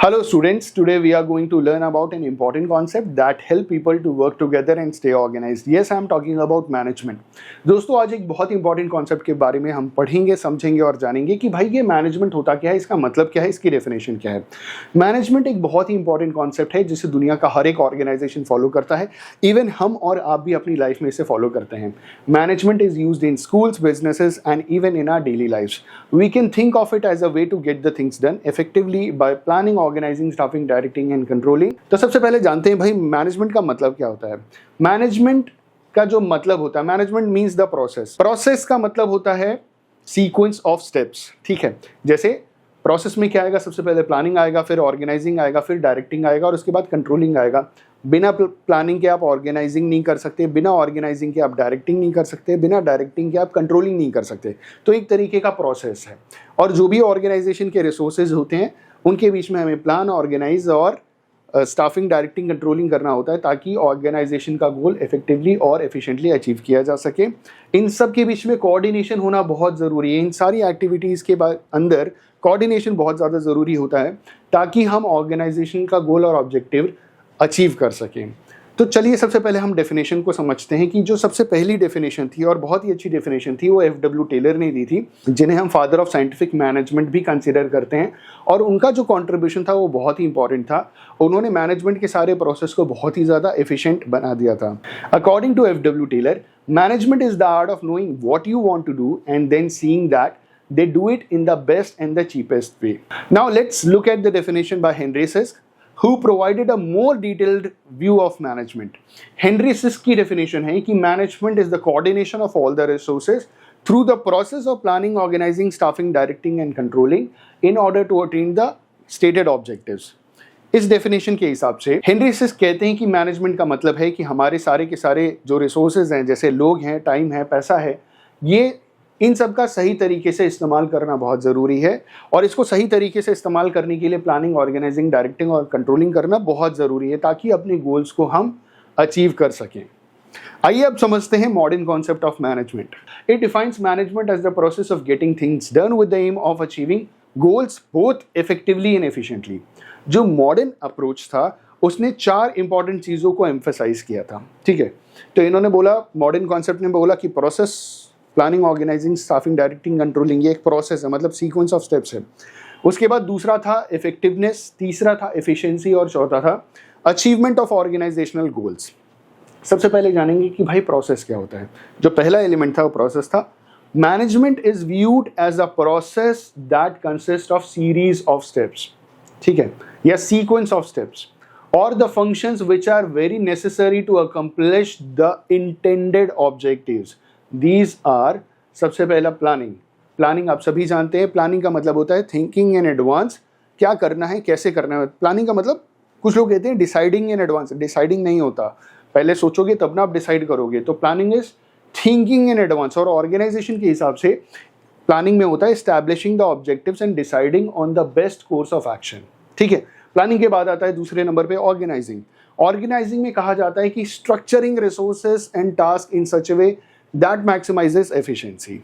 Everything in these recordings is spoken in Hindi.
Hello students, today we are going to learn about an important concept that help people to work together and stay organized. Yes, I am talking about management. दोस्तों आज एक बहुत इंपॉर्टेंट कॉन्सेप्ट के बारे में हम पढ़ेंगे, समझेंगे और जानेंगे कि भाई ये मैनेजमेंट होता क्या है, इसका मतलब क्या है, इसकी डेफिनेशन क्या है। मैनेजमेंट एक बहुत ही इंपॉर्टेंट कॉन्सेप्ट है जिसे दुनिया का हर एक ऑर्गेनाइजेशन फॉलो करता है। इवन हम और आप भी अपनी लाइफ में इसे फॉलो करते हैं। Management is used in schools, businesses and even in our daily lifes. We can think of it as a way to get the things done effectively by planning, organising, staffing, directing and controlling. तो सबसे पहले जानते हैं भाई मैनेजमेंट का मतलब क्या होता है। मैनेजमेंट का जो मतलब होता है, management means the process. Process का मतलब होता है सीक्वेंस ऑफ स्टेप्स। ठीक है, जैसे प्रोसेस में क्या आएगा, सबसे पहले प्लानिंग आएगा, फिर ऑर्गेनाइजिंग आएगा, फिर डायरेक्टिंग आएगा और उसके बाद कंट्रोलिंग आएगा। बिना प्लानिंग के आप ऑर्गेनाइजिंग नहीं कर सकते, बिना ऑर्गेनाइजिंग के आप डायरेक्टिंग नहीं कर सकते, बिना डायरेक्टिंग के आप कंट्रोलिंग नहीं कर सकते। तो एक तरीके का प्रोसेस है। और जो भी ऑर्गेनाइजेशन के रिसोर्सेज होते हैं उनके बीच में हमें प्लान, ऑर्गेनाइज और स्टाफिंग, डायरेक्टिंग, कंट्रोलिंग करना होता है ताकि ऑर्गेनाइजेशन का गोल इफेक्टिवली और एफिशिएंटली अचीव किया जा सके। इन सब के बीच में कोऑर्डिनेशन होना बहुत ज़रूरी है। इन सारी एक्टिविटीज़ के अंदर कोऑर्डिनेशन बहुत ज़्यादा ज़रूरी होता है ताकि हम ऑर्गेनाइजेशन का गोल और ऑब्जेक्टिव अचीव कर सकें। तो चलिए सबसे पहले हम डेफिनेशन को समझते हैं कि जो सबसे पहली डेफिनेशन थी और बहुत ही अच्छी डेफिनेशन थी वो एफ.डब्ल्यू. टेलर ने दी थी, जिन्हें हम फादर ऑफ साइंटिफिक मैनेजमेंट भी कंसीडर करते हैं। और उनका जो कंट्रीब्यूशन था वो बहुत ही इंपॉर्टेंट था। उन्होंने मैनेजमेंट के सारे प्रोसेस को बहुत ही ज़्यादा एफिशिएंट बना दिया था। According to F W. Taylor, management is the art of knowing what you want to do and then seeing that they do it in the best and the cheapest way. Now let's look at the definition by Henry Sisk, who provided a more detailed view of management. Henry Sisk की definition है कि management is the coordination of all the resources through the process of planning, organizing, staffing, directing and controlling in order to attain the stated objectives. इस डेफिनेशन के हिसाब से हेनरी सिस्क कहते हैं कि मैनेजमेंट का मतलब है कि हमारे सारे के सारे जो रिसोर्सेज हैं, जैसे लोग हैं, टाइम है, पैसा है, ये इन सब का सही तरीके से इस्तेमाल करना बहुत ज़रूरी है। और इसको सही तरीके से इस्तेमाल करने के लिए प्लानिंग, ऑर्गेनाइजिंग, डायरेक्टिंग और कंट्रोलिंग करना बहुत ज़रूरी है ताकि अपने गोल्स को हम अचीव कर सकें। आइए अब समझते हैं modern concept of management. It defines management as the process of getting things done with the aim of achieving goals both effectively and efficiently. जो मॉडर्न अप्रोच था उसने 4 इंपॉर्टेंट चीज़ों को एम्फेसाइज किया था। ठीक है, तो इन्होंने बोला, मॉडर्न कॉन्सेप्ट ने बोला कि process, planning, organising, staffing, directing, controlling, ये एक प्रोसेस है, मतलब सीक्वेंस ऑफ स्टेप्स है। उसके बाद दूसरा था इफेक्टिवनेस, तीसरा था एफिशिएंसी और चौथा था अचीवमेंट ऑफ ऑर्गेनाइजेशनल गोल्स। सबसे पहले जानेंगे कि भाई प्रोसेस क्या होता है। जो पहला एलिमेंट था वो प्रोसेस था। Management is viewed as a process that consist of series of steps, ठीक है, या सीक्वेंस ऑफ स्टेप्स और the functions which are very necessary to accomplish the intended objectives. These are, सबसे पहला प्लानिंग। प्लानिंग आप सभी जानते हैं, प्लानिंग का मतलब होता है थिंकिंग इन एडवांस, क्या करना है, कैसे करना है। प्लानिंग का मतलब, कुछ लोग कहते हैं डिसाइडिंग इन एडवांस, डिसाइडिंग नहीं होता, पहले सोचोगे तब ना आप डिसाइड करोगे। तो planning is thinking in advance. और ऑर्गेनाइजेशन के हिसाब से प्लानिंग में होता है establishing the objectives and deciding on the best course of action. ठीक है, प्लानिंग के बाद आता है दूसरे नंबर पे ऑर्गेनाइजिंग। ऑर्गेनाइजिंग में कहा जाता है कि structuring resources and task in such a way that maximises efficiency.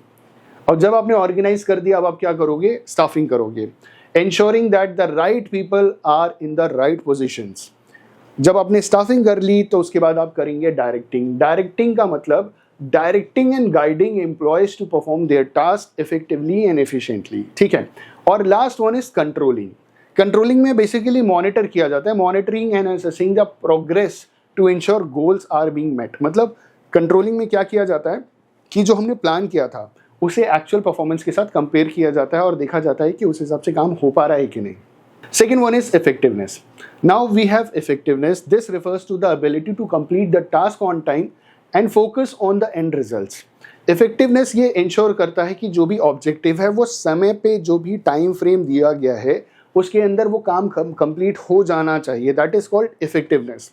और जब आपने ऑर्गेनाइज कर दिया, अब आप क्या करोगे, स्टाफिंग करोगे। Ensuring that the right people are in the right positions. जब आपने स्टाफिंग कर ली तो उसके बाद आप करेंगे डायरेक्टिंग। डायरेक्टिंग का मतलब directing and guiding employees to perform their task effectively and efficiently. ठीक है, और last one is controlling. Controlling में बेसिकली मॉनिटर किया जाता है, monitoring and assessing the progress to ensure goals are being met. मतलब कंट्रोलिंग में क्या किया जाता है कि जो हमने प्लान किया था उसे एक्चुअल परफॉर्मेंस के साथ कंपेयर किया जाता है और देखा जाता है कि उस हिसाब से काम हो पा रहा है कि नहीं। Second one is effectiveness. Now we have effectiveness, this refers to the ability to complete the task on time and focus on the end results. Effectiveness ये इंश्योर करता है कि जो भी ऑब्जेक्टिव है वो समय पे, जो भी टाइम फ्रेम दिया गया है उसके अंदर वो काम कंप्लीट हो जाना चाहिए। That is called effectiveness.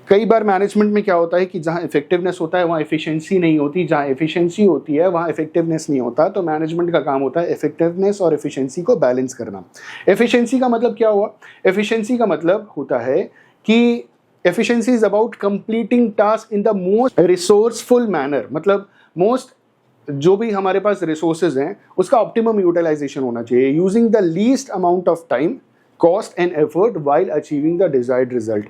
कई बार मैनेजमेंट में क्या होता है कि जहाँ इफेक्टिवनेस होता है वहाँ एफिशिएंसी नहीं होती, जहाँ एफिशिएंसी होती है वहाँ इफेक्टिवनेस नहीं होता। तो मैनेजमेंट का काम होता है इफेक्टिवनेस और एफिशिएंसी को बैलेंस करना। एफिशिएंसी का मतलब क्या हुआ, एफिशिएंसी का मतलब होता है कि efficiency is about completing task in the most resourceful manner. मतलब मोस्ट, जो भी हमारे पास रिसोर्सेज हैं उसका ऑप्टिमम यूटिलाइजेशन होना चाहिए, using the least amount of time cost and effort while achieving the desired result.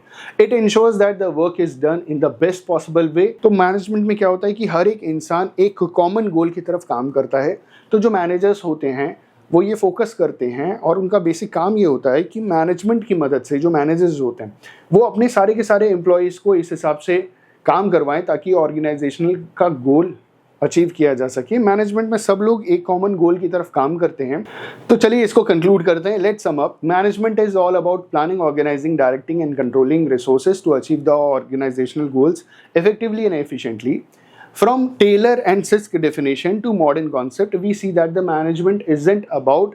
It ensures that the work is done in the best possible way. तो मैनेजमेंट में क्या होता है कि हर एक इंसान एक कॉमन गोल की तरफ काम करता है. तो जो मैनेजर्स होते हैं वो ये फोकस करते हैं और उनका बेसिक काम ये होता है कि मैनेजमेंट की मदद से जो मैनेजर्स होते हैं वो अपने सारे के सारे एम्प्लॉयज़ को इस हिसाब से काम करवाएं ताकि ऑर्गेनाइजेशनल का गोल अचीव किया जा सके. मैनेजमेंट में सब लोग एक कॉमन गोल की तरफ काम करते हैं. तो चलिए इसको कंक्लूड करते हैं. Let's sum up. Management is all about planning, organising, directing and controlling resources to achieve the organisational goals effectively and efficiently. From Taylor and Sisk definition to modern concept, we see that the management isn't about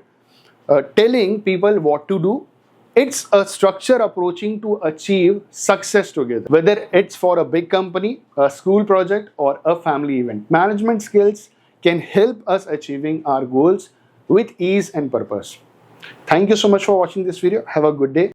telling people what to do. It's a structure approaching to achieve success together, whether it's for a big company, a school project, or a family event. Management skills can help us achieving our goals with ease and purpose. Thank you so much for watching this video. Have a good day.